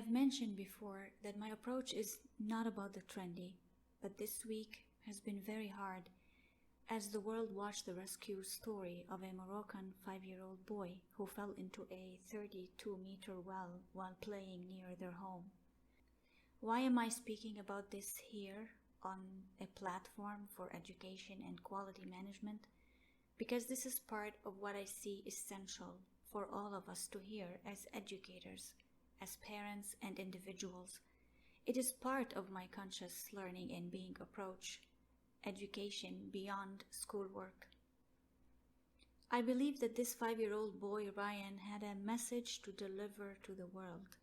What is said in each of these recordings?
have mentioned before that my approach is not about the trendy, but this week has been very hard as the world watched the rescue story of a Moroccan 5-year-old boy who fell into a 32-meter well while playing near their home. Why am I speaking about this here on a platform for education and quality management? Because this is part of what I see essential for all of us to hear as educators, as parents and individuals. It is part of my conscious learning and being approach, education beyond schoolwork. I believe that this 5-year-old boy, Ryan, had a message to deliver to the world.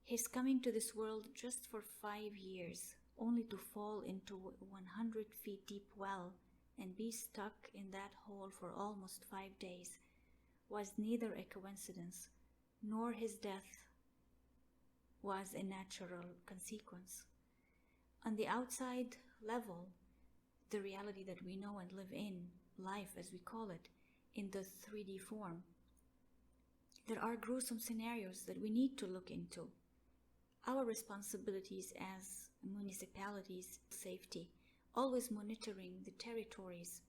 He's coming to this world just for 5 years, only to fall into a 100 feet deep well and be stuck in that hole for almost 5 days was neither a coincidence nor his death was a natural consequence. On the outside level, the reality that we know and live in, life as we call it, in the 3D form, there are gruesome scenarios that we need to look into. Our responsibilities as municipalities, safety, always monitoring the territories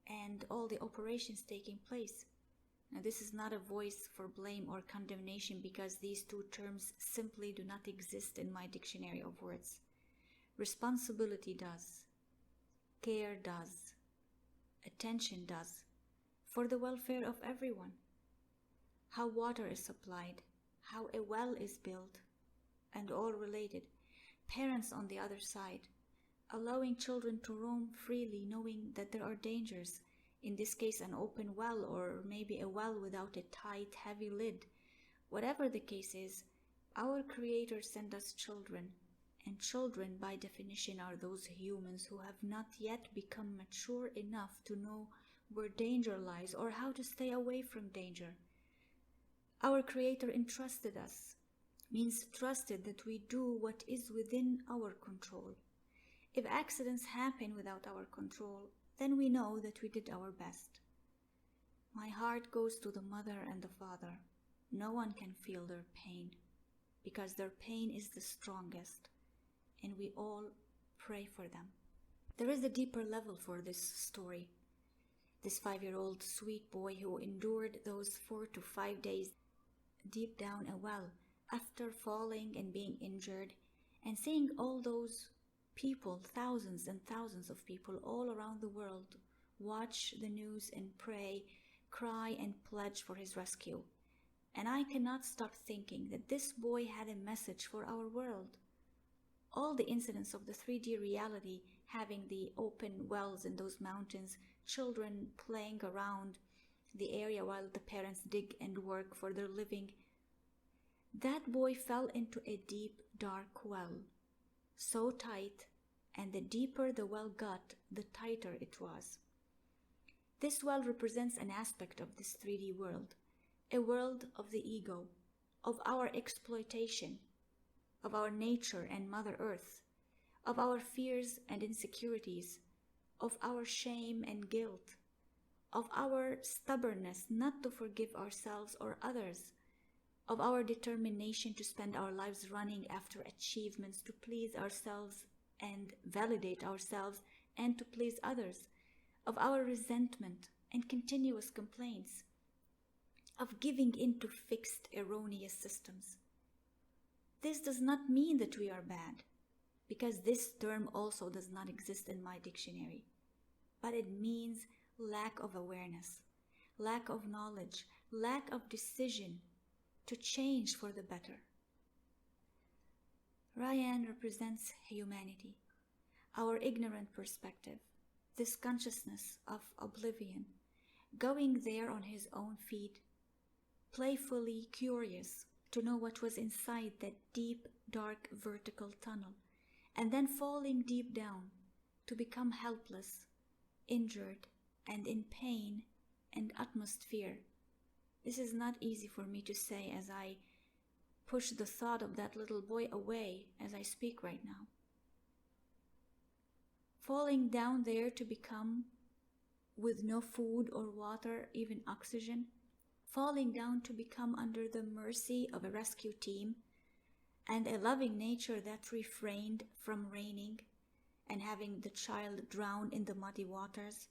and all the operations taking place. Now, this is not a voice for blame or condemnation because these two terms simply do not exist in my dictionary of words. Responsibility does. Care does. Attention does. For the welfare of everyone. How water is supplied, how a well is built, and all related. Parents on the other side, allowing children to roam freely knowing that there are dangers, in this case an open well or maybe a well without a tight, heavy lid. Whatever the case is, our Creator sent us children, and children by definition are those humans who have not yet become mature enough to know where danger lies or how to stay away from danger. Our Creator entrusted us, means trusted that we do what is within our control. If accidents happen without our control, then we know that we did our best. My heart goes to the mother and the father. No one can feel their pain, because their pain is the strongest, and we all pray for them. There is a deeper level for this story. This 5-year-old sweet boy who endured those 4 to 5 days deep down a well after falling and being injured, and seeing all those people, thousands and thousands of people all around the world, watch the news and pray, cry and pledge for his rescue. And I cannot stop thinking that this boy had a message for our world. All the incidents of the 3D reality, having the open wells in those mountains, children playing around the area while the parents dig and work for their living, that boy fell into a deep, dark well, so tight, and the deeper the well got, the tighter it was. This well represents an aspect of this 3D world, a world of the ego, of our exploitation, of our nature and Mother Earth, of our fears and insecurities, of our shame and guilt, of our stubbornness not to forgive ourselves or others, of our determination to spend our lives running after achievements to please ourselves and validate ourselves and to please others, of our resentment and continuous complaints, of giving in to fixed, erroneous systems. This does not mean that we are bad, because this term also does not exist in my dictionary, but it means lack of awareness, lack of knowledge, lack of decision to change for the better. Ryan represents humanity, our ignorant perspective, this consciousness of oblivion, going there on his own feet, playfully curious to know what was inside that deep, dark, vertical tunnel, and then falling deep down to become helpless, injured, and in pain and utmost fear. This is not easy for me to say as I push the thought of that little boy away as I speak right now. Falling down there to become, with no food or water, even oxygen, falling down to become under the mercy of a rescue team, and a loving nature that refrained from raining and having the child drown in the muddy waters.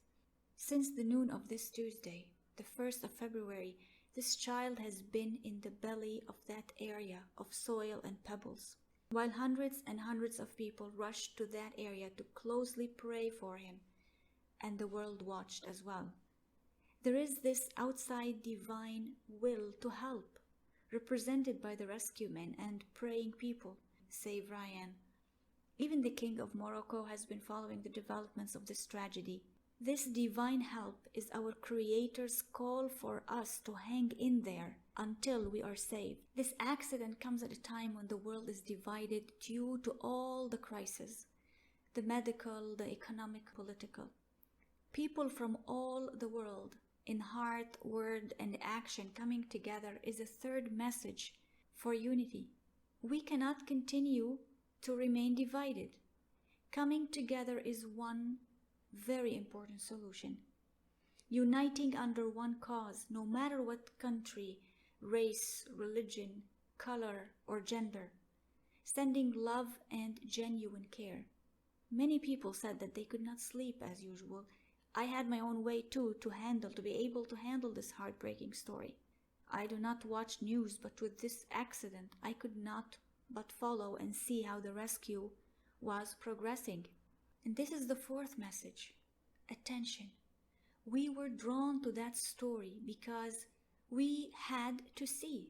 Since the noon of this Tuesday, the 1st of February, this child has been in the belly of that area of soil and pebbles, while hundreds and hundreds of people rushed to that area to closely pray for him, and the world watched as well. There is this outside divine will to help, represented by the rescue men and praying people, save Ryan. Even the King of Morocco has been following the developments of this tragedy. This divine help is our Creator's call for us to hang in there until we are saved. This accident comes at a time when the world is divided due to all the crises, the medical, the economic, political. People from all the world, in heart, word, and action coming together is a third message for unity. We cannot continue to remain divided. Coming together is one very important solution. Uniting under one cause, no matter what country, race, religion, color, or gender. Sending love and genuine care. Many people said that they could not sleep as usual. I had my own way too to be able to handle this heartbreaking story. I do not watch news, but with this accident, I could not but follow and see how the rescue was progressing. And this is the fourth message: attention. We were drawn to that story because we had to see.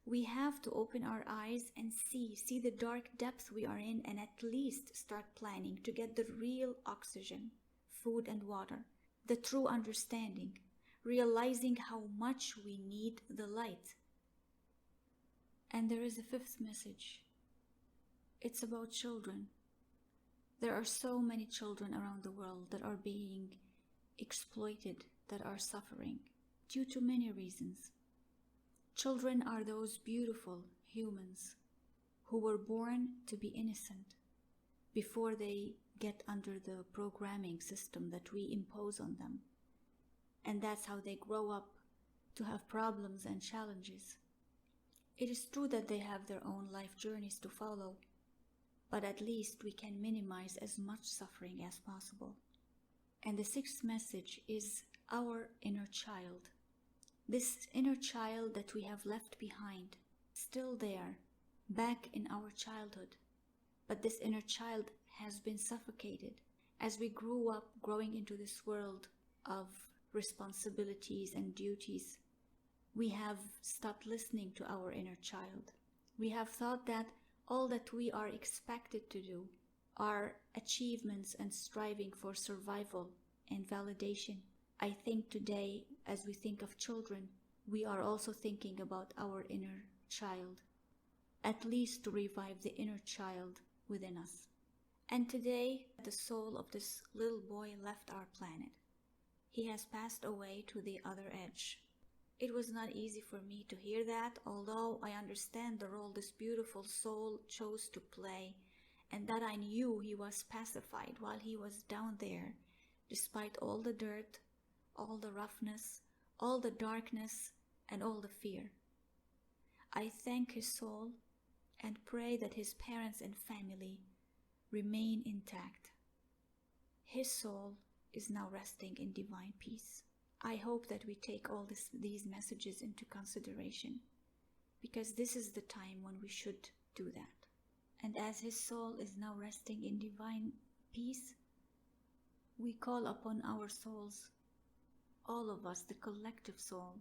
We have to open our eyes and see the dark depth we are in, and at least start planning to get the real oxygen, food and water, the true understanding, realizing how much we need the light. And there is a fifth message. It's about children. There are so many children around the world that are being exploited, that are suffering, due to many reasons. Children are those beautiful humans who were born to be innocent before they get under the programming system that we impose on them. And that's how they grow up to have problems and challenges. It is true that they have their own life journeys to follow, but at least we can minimize as much suffering as possible. And the sixth message is our inner child. This inner child that we have left behind, still there, back in our childhood. But this inner child has been suffocated as we grew up, growing into this world of responsibilities and duties. We have stopped listening to our inner child. We have thought that all that we are expected to do are achievements and striving for survival and validation. I think today, as we think of children, we are also thinking about our inner child, at least to revive the inner child within us. And today, the soul of this little boy left our planet. He has passed away to the other edge. It was not easy for me to hear that, although I understand the role this beautiful soul chose to play, and that I knew he was pacified while he was down there, despite all the dirt, all the roughness, all the darkness, and all the fear. I thank his soul and pray that his parents and family remain intact. His soul is now resting in divine peace. I hope that we take all these messages into consideration, because this is the time when we should do that. And as his soul is now resting in divine peace, we call upon our souls, all of us, the collective soul,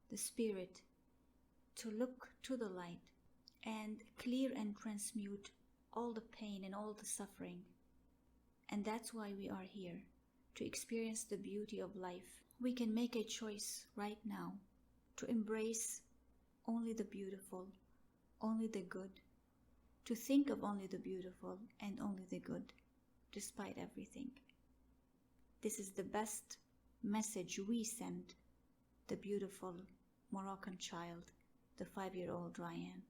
the spirit, to look to the light and clear and transmute all the pain and all the suffering. And that's why we are here, to experience the beauty of life. We can make a choice right now to embrace only the beautiful, only the good, to think of only the beautiful and only the good, despite everything. This is the best message we send the beautiful Moroccan child, the 5-year-old Ryan.